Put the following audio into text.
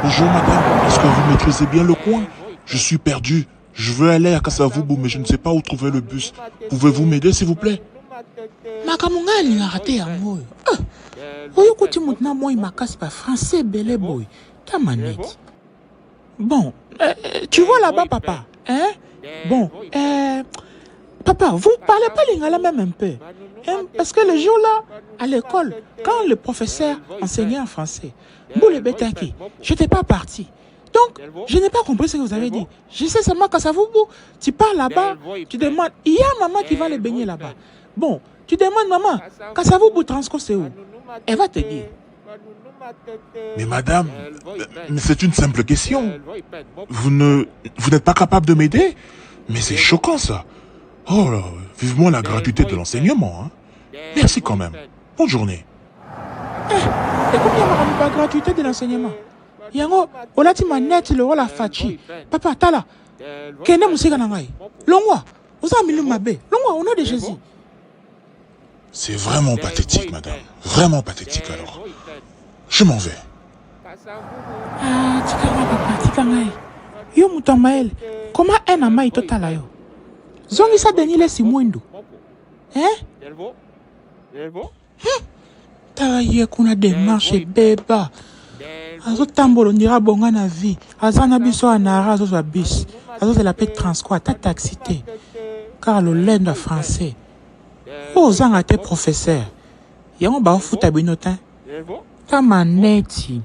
Bonjour madame, est-ce que vous maîtrisez bien le coin? Je suis perdu. Je veux aller à Kasavubu, mais je ne sais pas où trouver le bus. Pouvez-vous m'aider s'il vous plaît? Makambo ngai alingaka te yango oyo. Oyo kuti mutu na moi makasi ba français belé boy. Ta manette. Bon, tu vois là-bas papa, hein? Bon, papa, vous parlez pas lingala même un peu. Hein? Parce que le jour-là, à l'école, quand le professeur enseignait en français, Boule Betaki, je n'étais pas parti. Donc, je n'ai pas compris ce que vous avez dit. Je sais seulement qu'à Savoubou, tu pars là-bas, tu demandes, il y a maman qui va les baigner là-bas. Bon, tu demandes maman, Kassavoubou Transco c'est où? Elle va te dire. Mais madame, c'est une simple question. Vous n'êtes pas capable de m'aider? Mais c'est choquant ça. Oh là, vivement la gratuité de l'enseignement. Hein. Merci quand même. Bonne journée. Et combien la gratuité de l'enseignement? Yango, olati manette le rôle à Fachi. Papa, tala. Kene musika nangai. Longwa, osa milu mabe. Longwa, au nom de Jésus. C'est vraiment pathétique, madame. Vraiment pathétique alors. Je m'en vais. Ah, tikanga papa, tikangai. Yo mutamael, comment un amai totala yo? Zongi sa denile si mwendo. Hein? Tala ye kuna démarche beba. Azo tambolo ndira bonga na vie. Azana biso anara azo za bis. Azo c'est la paix transquat ta taxité. Car le lend français. Oh zanga te professeur. Yango ba futa binotin. Ta maneti.